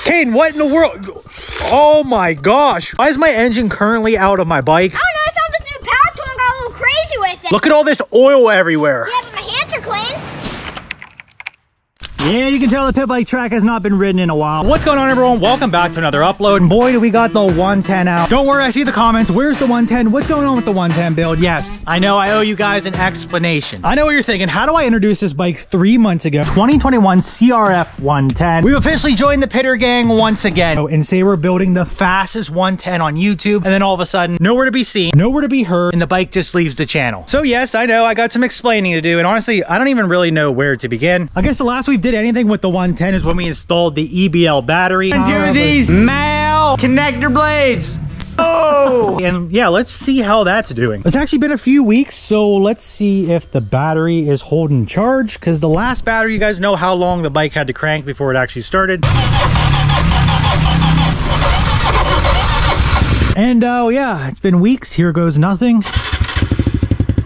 Caden, what in the world? Oh my gosh. Why is my engine currently out of my bike? I don't know, I found this new power tool and got a little crazy with it. Look at all this oil everywhere. Yeah, but my hands are clean. Yeah, you can tell the pit bike track has not been ridden in a while. What's going on, everyone? Welcome back to another upload. And boy, do we got the 110 out. Don't worry, I see the comments. Where's the 110? What's going on with the 110 build? Yes, I know I owe you guys an explanation. I know what you're thinking. How do I introduce this bike 3 months ago? 2021 CRF110. We've officially joined the Pitter gang once again. And say we're building the fastest 110 on YouTube. And then all of a sudden, nowhere to be seen, nowhere to be heard, and the bike just leaves the channel. So yes, I know I got some explaining to do. And honestly, I don't even really know where to begin. I guess the last we did anything with the 110 is when we installed the EBL battery into these male connector blades. Oh! And yeah, let's see how that's doing. It's actually been a few weeks, so let's see if the battery is holding charge, because the last battery, you guys know how long the bike had to crank before it actually started. And yeah, it's been weeks. Here goes nothing.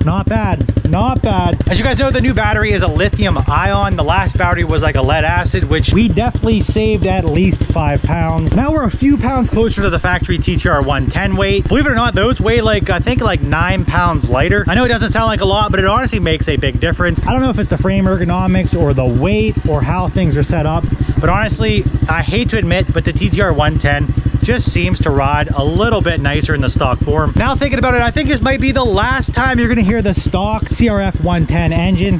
Not bad, not bad. As you guys know, the new battery is a lithium ion. The last battery was like a lead acid, which we definitely saved at least 5 pounds. Now we're a few pounds closer to the factory TTR 110 weight. Believe it or not, those weigh like, I think like 9 pounds lighter. I know it doesn't sound like a lot, but it honestly makes a big difference. I don't know if it's the frame ergonomics or the weight or how things are set up, but honestly, I hate to admit, but the TTR 110 just seems to ride a little bit nicer in the stock form. Now thinking about it, I think this might be the last time you're gonna hear the stock CRF 110 engine.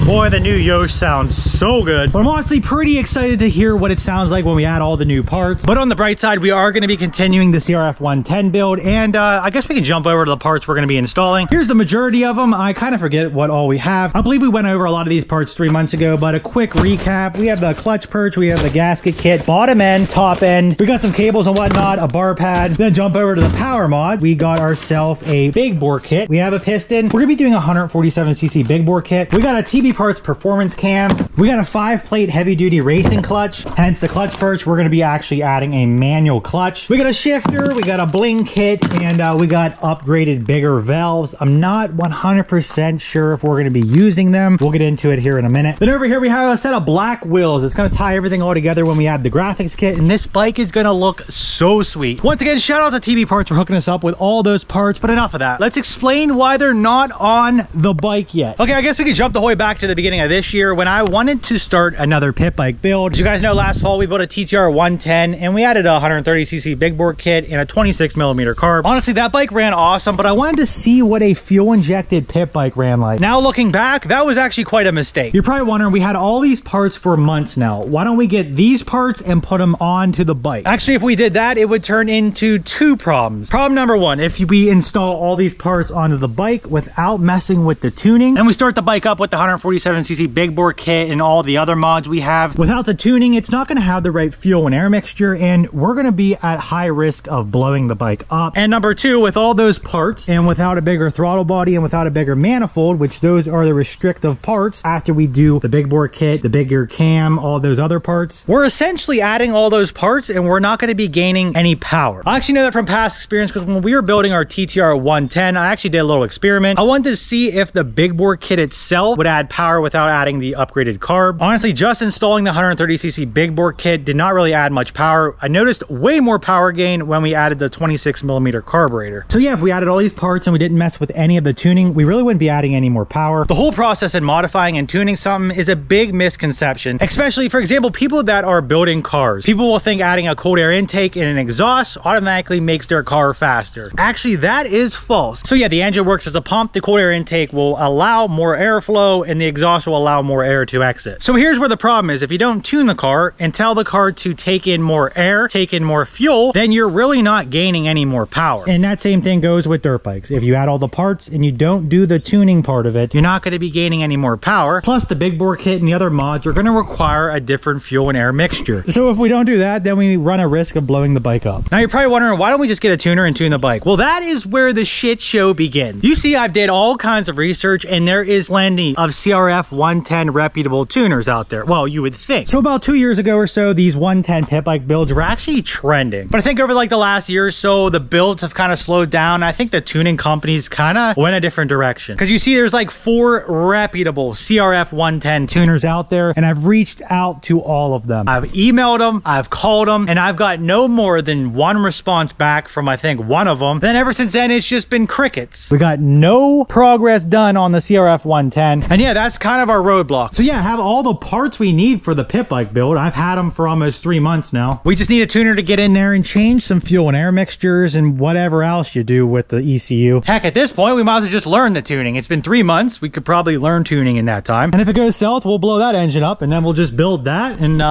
Boy, the new Yosh sounds so good. But I'm honestly pretty excited to hear what it sounds like when we add all the new parts. But on the bright side, we are going to be continuing the CRF 110 build. And I guess we can jump over to the parts we're going to be installing. Here's the majority of them. I kind of forget what all we have. I believe we went over a lot of these parts 3 months ago, but a quick recap. We have the clutch perch, we have the gasket kit, bottom end, top end. We got some cables and whatnot, a bar pad. Then jump over to the power mod. We got ourselves a big bore kit. We have a piston. We're going to be doing a 147cc big bore kit. We got a TB Parts performance cam. We got a 5-plate heavy duty racing clutch, hence the clutch perch. We're going to be actually adding a manual clutch. We got a shifter, we got a bling kit, and we got upgraded bigger valves. I'm not 100% sure if we're going to be using them. We'll get into it here in a minute. Then over here we have a set of black wheels. It's going to tie everything all together when we add the graphics kit, and this bike is going to look so sweet. Once again, shout out to TB Parts for hooking us up with all those parts, but enough of that. Let's explain why they're not on the bike yet. Okay, I guess we could jump the way back to the beginning of this year when I wanted to start another pit bike build. As you guys know, last fall we built a TTR 110 and we added a 130cc big bore kit and a 26mm carb. Honestly, that bike ran awesome, but I wanted to see what a fuel injected pit bike ran like. Now looking back, that was actually quite a mistake. You're probably wondering, we had all these parts for months now. Why don't we get these parts and put them onto the bike? Actually, if we did that, it would turn into 2 problems. Problem number 1, if we install all these parts onto the bike without messing with the tuning, and we start the bike up with the 147cc big bore kit and all the other mods we have, without the tuning, it's not going to have the right fuel and air mixture, and we're going to be at high risk of blowing the bike up. And number 2, with all those parts and without a bigger throttle body and without a bigger manifold, which those are the restrictive parts after we do the big bore kit, the bigger cam, all those other parts, we're essentially adding all those parts and we're not going to be gaining any power. I actually know that from past experience, because when we were building our TTR 110, I actually did a little experiment. I wanted to see if the big bore kit itself would add power without adding the upgraded carb. Honestly, just installing the 130cc big bore kit did not really add much power. I noticed way more power gain when we added the 26mm carburetor. So yeah, if we added all these parts and we didn't mess with any of the tuning, we really wouldn't be adding any more power. The whole process in modifying and tuning something is a big misconception, especially, for example, people that are building cars. People will think adding a cold air intake and an exhaust automatically makes their car faster. Actually, that is false. So yeah, the engine works as a pump. The cold air intake will allow more airflow and the exhaust will allow more air to exit. So here's where the problem is. If you don't tune the car and tell the car to take in more air, take in more fuel, then you're really not gaining any more power. And that same thing goes with dirt bikes. If you add all the parts and you don't do the tuning part of it, you're not going to be gaining any more power. Plus the big bore kit and the other mods are going to require a different fuel and air mixture. So if we don't do that, then we run a risk of blowing the bike up. Now you're probably wondering, why don't we just get a tuner and tune the bike? Well, that is where the shit show begins. You see, I've did all kinds of research and there is plenty of CRF 110 reputable tuners out there. Well, you would think. So about 2 years ago or so, these 110 pit bike builds were actually trending. But I think over like the last year or so, the builds have kind of slowed down. I think the tuning companies kind of went a different direction. Because you see there's like 4 reputable CRF110 tuners out there, and I've reached out to all of them. I've emailed them, I've called them, and I've got no more than 1 response back from I think 1 of them. Then ever since then, it's just been crickets. We got no progress done on the CRF110. And yeah, that's kind of our roadblock. So yeah, I have all the parts we need for the pit bike build. I've had them for almost 3 months now. We just need a tuner to get in there and change some fuel and air mixtures and whatever else you do with the ECU. Heck, at this point, we might as well just learn the tuning. It's been 3 months. We could probably learn tuning in that time. And if it goes south, we'll blow that engine up and then we'll just build that and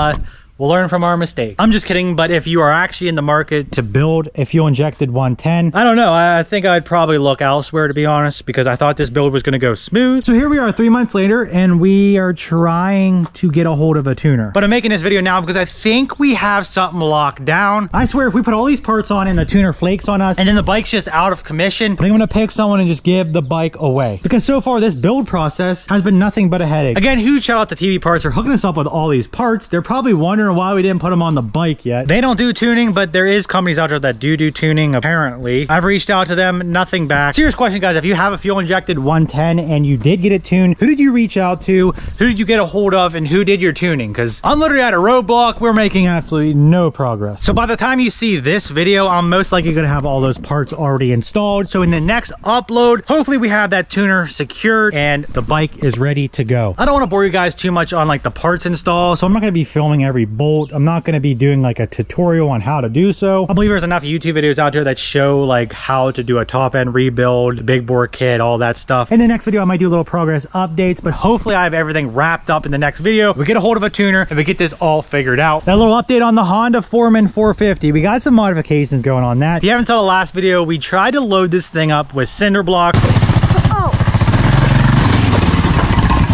we'll learn from our mistake. I'm just kidding, but if you are actually in the market to build a fuel injected 110, I don't know. I think I'd probably look elsewhere, to be honest, because I thought this build was going to go smooth. So here we are 3 months later, and we are trying to get a hold of a tuner. But I'm making this video now because I think we have something locked down. I swear, if we put all these parts on and the tuner flakes on us, and then the bike's just out of commission, I'm going to pick someone and just give the bike away. Because so far, this build process has been nothing but a headache. Again, huge shout out to TV Parts for hooking us up with all these parts. They're probably wondering why we didn't put them on the bike yet. They don't do tuning, but there is companies out there that do tuning, apparently. I've reached out to them, nothing back. Serious question, guys. If you have a fuel injected 110 and you did get it tuned, who did you reach out to? Who did you get a hold of? And who did your tuning? Because I'm literally at a roadblock. We're making absolutely no progress. So by the time you see this video, I'm most likely going to have all those parts already installed. So in the next upload, hopefully we have that tuner secured and the bike is ready to go. I don't want to bore you guys too much on like the parts install, so I'm not going to be filming every bolt. I'm not going to be doing like a tutorial on how to do so. I believe there's enough YouTube videos out there that show like how to do a top end rebuild, big bore kit, all that stuff. In the next video, I might do little progress updates, but hopefully I have everything wrapped up in the next video. We get a hold of a tuner and we get this all figured out. That little update on the Honda Foreman 450. We got some modifications going on that. If you haven't saw the last video, we tried to load this thing up with cinder blocks.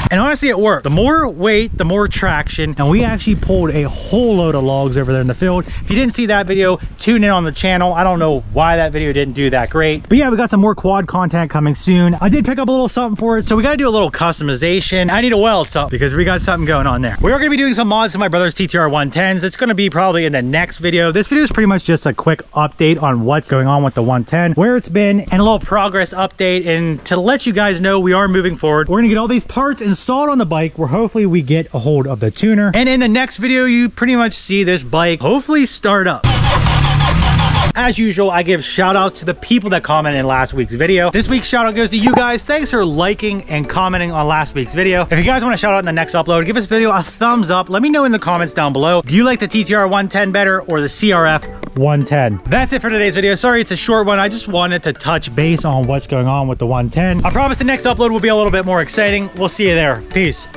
And honestly, it worked. The more weight, the more traction. And we actually pulled a whole load of logs over there in the field. If you didn't see that video, tune in on the channel. I don't know why that video didn't do that great. But yeah, we got some more quad content coming soon. I did pick up a little something for it. So we got to do a little customization. I need to weld something because we got something going on there. We are going to be doing some mods to my brother's TTR 110s. It's going to be probably in the next video. This video is pretty much just a quick update on what's going on with the 110, where it's been, and a little progress update. And to let you guys know, we are moving forward. We're going to get all these parts installed on the bike where hopefully we get a hold of the tuner. And in the next video, you pretty much see this bike hopefully start up. As usual, I give shout outs to the people that commented in last week's video. This week's shout out goes to you guys. Thanks for liking and commenting on last week's video. If you guys want to shout out in the next upload, give this video a thumbs up. Let me know in the comments down below. Do you like the TTR 110 better or the CRF 110? That's it for today's video. Sorry, it's a short one. I just wanted to touch base on what's going on with the 110. I promise the next upload will be a little bit more exciting. We'll see you there. Peace.